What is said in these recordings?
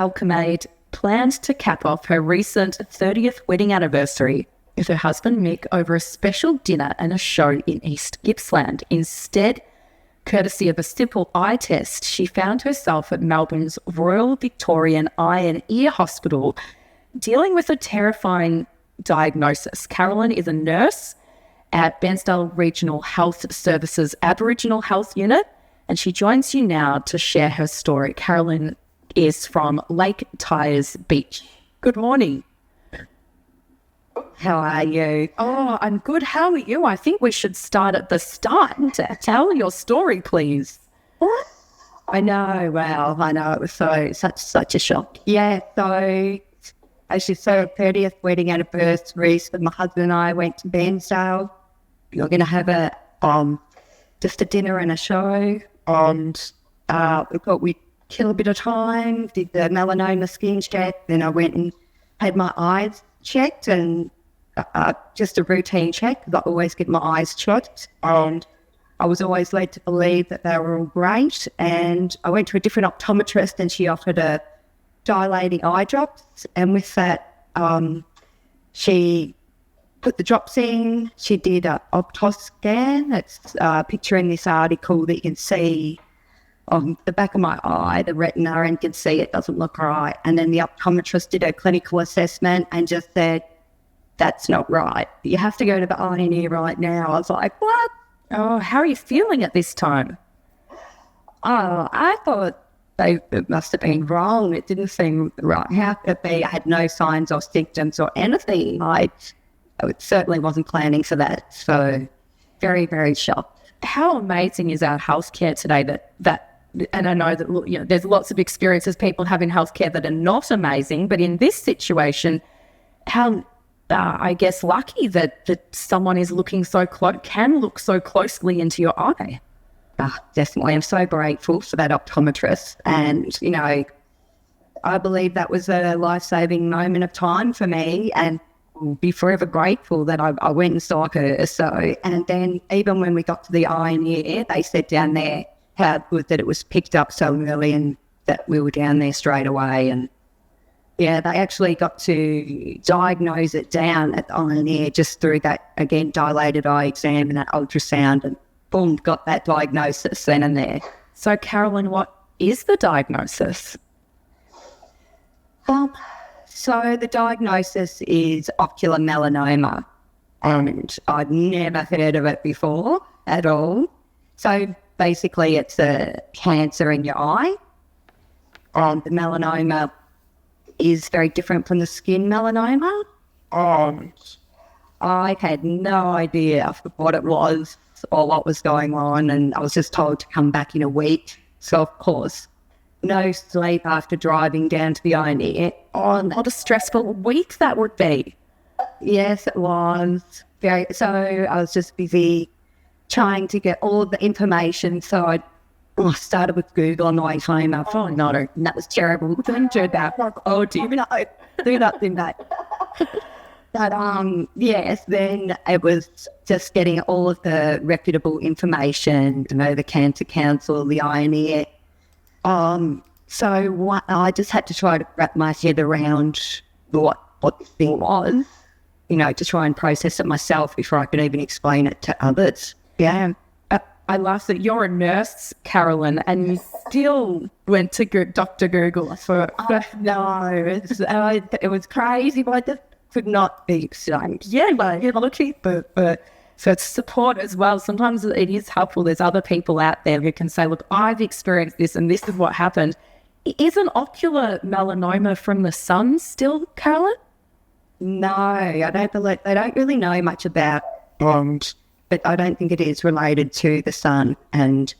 Alkemade planned to cap off her recent 30th wedding anniversary with her husband Mick over a special dinner and a show in East Gippsland. Instead, courtesy of a simple eye test, she found herself at Melbourne's Royal Victorian Eye and Ear Hospital dealing with a terrifying diagnosis. Carolyn is a nurse at Bairnsdale Regional Health Services Aboriginal Health Unit, and she joins you now to share her story. Carolyn is from Lake Tyers Beach. Good morning. How are you? Oh, I'm good. How are you? I think we should start at the start. Tell your story, please. I know. Well, I know it was such a shock. Yeah. So, as you said, 30th wedding anniversary. So my husband and I went to Bairnsdale. We were going to have just a dinner and a show, and we thought we'd kill a bit of time. Did the melanoma skin check. Then I went and had my eyes checked, and just a routine check. I always get my eyes checked, and I was always led to believe that they were all great. And I went to a different optometrist, and she offered a dilating eye drops, and with that, she put the drops in. She did an optos scan. It's a picture in this article that you can see on the back of my eye, the retina, and you can see it doesn't look right. And then the optometrist did a clinical assessment and just said, that's not right. You have to go to the eye and ear right now. I was like, what? Oh, how are you feeling at this time? Oh, I thought it must have been wrong. It didn't seem right. How could it be? I had no signs or symptoms or anything. I certainly wasn't planning for that. So very, very shocked. How amazing is our healthcare today that and I know that there's lots of experiences people have in healthcare that are not amazing, but in this situation, how I guess lucky that someone is looking can look so closely into your eye. Definitely. I'm so grateful for that optometrist, and I believe that was a life-saving moment of time for me, and I'll be forever grateful that I went and saw her. So, and then even when we got to the eye and ear, they said down there how good that it was picked up so early and that we were down there straight away. And yeah, they actually got to diagnose it down at the eye and ear just through that, again, dilated eye exam and that ultrasound, and boom, got that diagnosis then and there. So Carolyn, what is the diagnosis? So the diagnosis is ocular melanoma, and I'd never heard of it before at all. So basically it's a cancer in your eye, and the melanoma is very different from the skin melanoma. I had no idea what it was or what was going on, and I was just told to come back in a week. So of course, no sleep after driving down to the eye and ear. Oh, what a stressful week that would be. Yes, it was. So I was just busy trying to get all of the information. So I started with Google on the way home. I thought, no, and that was terrible. Don't do that. Oh, do not do that. But yes, then it was just getting all of the reputable information, the Cancer Council, the Eye and Ear. So I just had to try to wrap my head around what the thing was, to try and process it myself before I could even explain it to others. Yeah. I love that you're a nurse, Carolyn, and you still went to Dr. Google for... No, it was crazy, but I just could not be explained. Yeah, but you're looking for support as well. Sometimes it is helpful. There's other people out there who can say, look, I've experienced this and this is what happened. Isn't ocular melanoma from the sun still, Carolyn? No, I don't believe, they don't really know much about it, but I don't think it is related to the sun. And,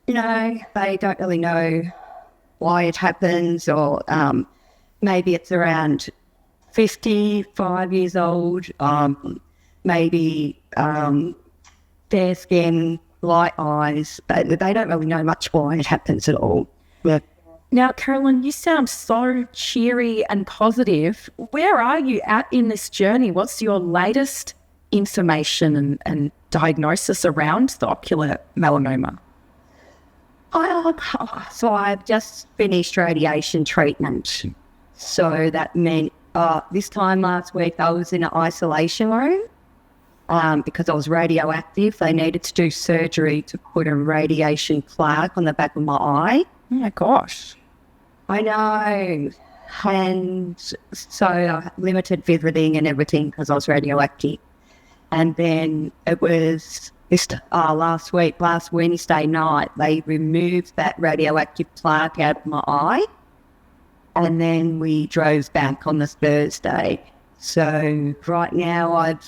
they don't really know why it happens, or maybe it's around 55 years old, maybe fair skin, light eyes. They don't really know much why it happens at all. Yeah. Now, Carolyn, you sound so cheery and positive. Where are you at in this journey? What's your latest information and diagnosis around the ocular melanoma? So I've just finished radiation treatment. So that meant this time last week I was in an isolation room because I was radioactive. They needed to do surgery to put a radiation plaque on the back of my eye. Oh my gosh. I know. And so limited visiting and everything because I was radioactive. And then it was last Wednesday night, they removed that radioactive plaque out of my eye. And then we drove back on this Thursday. So right now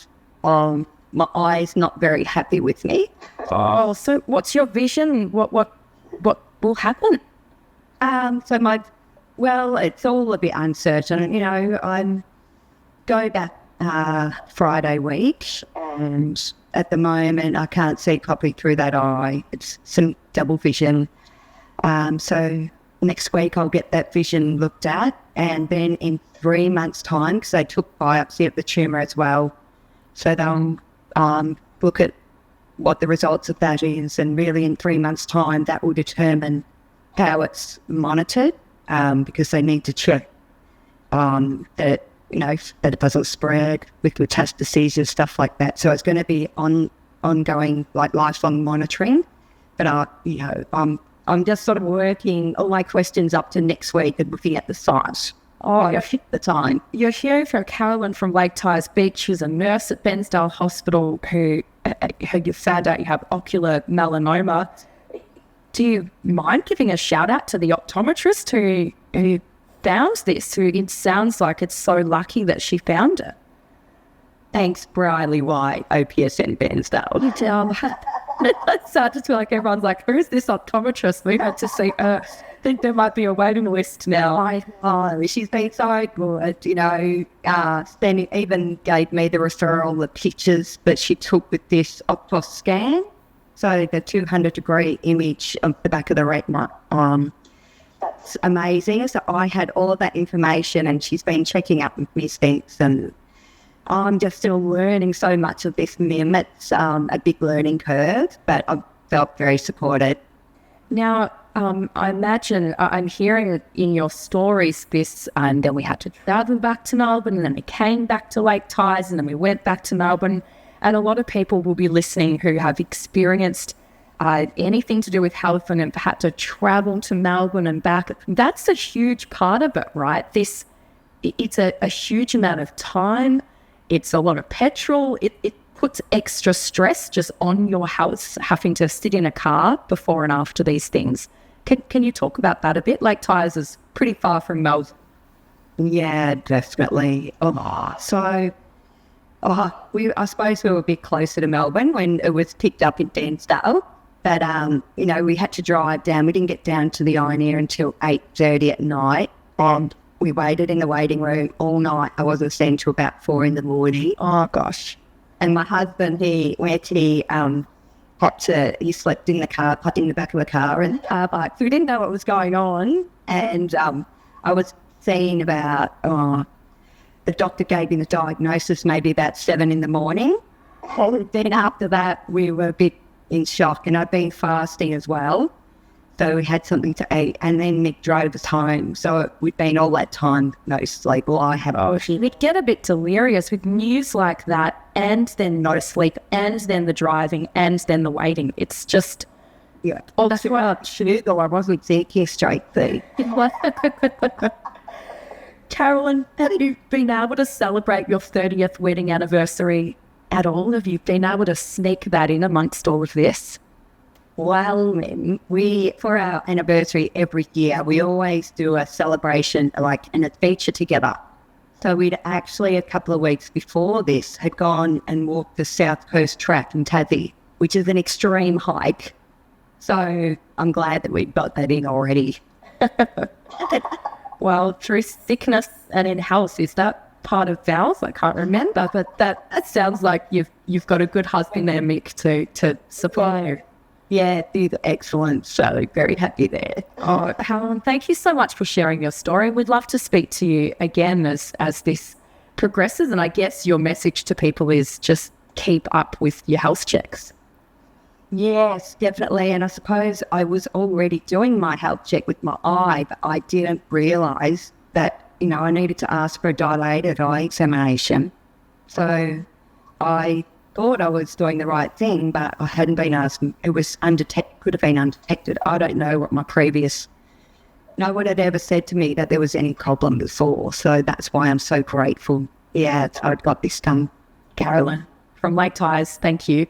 my eye's not very happy with me. Oh, so what's your vision? What will happen? It's all a bit uncertain. I'm going back Friday week, and at the moment I can't see properly through that eye. It's some double vision. So next week I'll get that vision looked at, and then in 3 months' time, because they took biopsy of the tumour as well, so they'll look at what the results of that is, and really in 3 months' time that will determine how it's monitored, because they need to check that it doesn't spread with metastases and stuff like that. So it's going to be ongoing, like lifelong monitoring. But I'm just sort of working all my questions up to next week and looking at the site. The time. You're hearing from Carolyn from Lake Tyers Beach, who's a nurse at Bairnsdale Hospital, who you found out you have ocular melanoma. Do you mind giving a shout out to the optometrist who found this? Who it sounds like it's so lucky that she found it. Thanks, Briley White, OPSN Bairnsdale. So I just feel like everyone's like, who's this optometrist? We had to see her. I think there might be a waiting list now. She's been so good, then even gave me the referral, the pictures that she took with this Optos scan. So the 200-degree image of the back of the retina. That's amazing. So I had all of that information, and she's been checking up with me since, and I'm just still learning so much of this Mim. It's a big learning curve, but I've felt very supported. Now, I imagine I'm hearing in your stories this, and then we had to travel back to Melbourne, and then we came back to Lake Tyers, and then we went back to Melbourne. And a lot of people will be listening who have experienced anything to do with health and have had to travel to Melbourne and back. That's a huge part of it, right? It's a huge amount of time. It's a lot of petrol. It puts extra stress just on your health, having to sit in a car before and after these things. Can you talk about that a bit? Lake Tyers is pretty far from Melbourne. Yeah, definitely. I suppose we were a bit closer to Melbourne when it was picked up in Bairnsdale. But, we had to drive down. We didn't get down to the Ioneer until 8:30 at night. And we waited in the waiting room all night. I wasn't seen till about 4 in the morning. Oh, gosh. And my husband, he slept in the car, in the back of the car. And we didn't know what was going on. And I was seeing about... the doctor gave me the diagnosis maybe about 7 in the morning. And then after that, we were a bit in shock, and I'd been fasting as well. So we had something to eat, and then Mick drove us home. So we'd been all that time, no sleep. Well, I had... we'd get a bit delirious with news like that, and then no sleep, and then the driving, and then the waiting. It's just... Yeah. That's much. Though I wasn't thinking straight through. Carolyn, have you been able to celebrate your 30th wedding anniversary at all? Have you been able to sneak that in amongst all of this? Well, for our anniversary every year, we always do a celebration, and a feature together. So we'd actually, a couple of weeks before this, had gone and walked the South Coast Track in Tassie, which is an extreme hike. So I'm glad that we've got that in already. Well, through sickness and in health, is that part of vows? I can't remember, but that sounds like you've got a good husband there, Mick, to support you. Yeah, he's excellent. So very happy there. Oh, Helen, thank you so much for sharing your story. We'd love to speak to you again as this progresses. And I guess your message to people is just keep up with your health checks. Yes, definitely. And I suppose I was already doing my health check with my eye, but I didn't realise that, I needed to ask for a dilated eye examination. So I thought I was doing the right thing, but I hadn't been asked. It was undetected, could have been undetected. I don't know what no one had ever said to me that there was any problem before. So that's why I'm so grateful. Yeah, I've got this done. Carolyn from Lake Ties, thank you.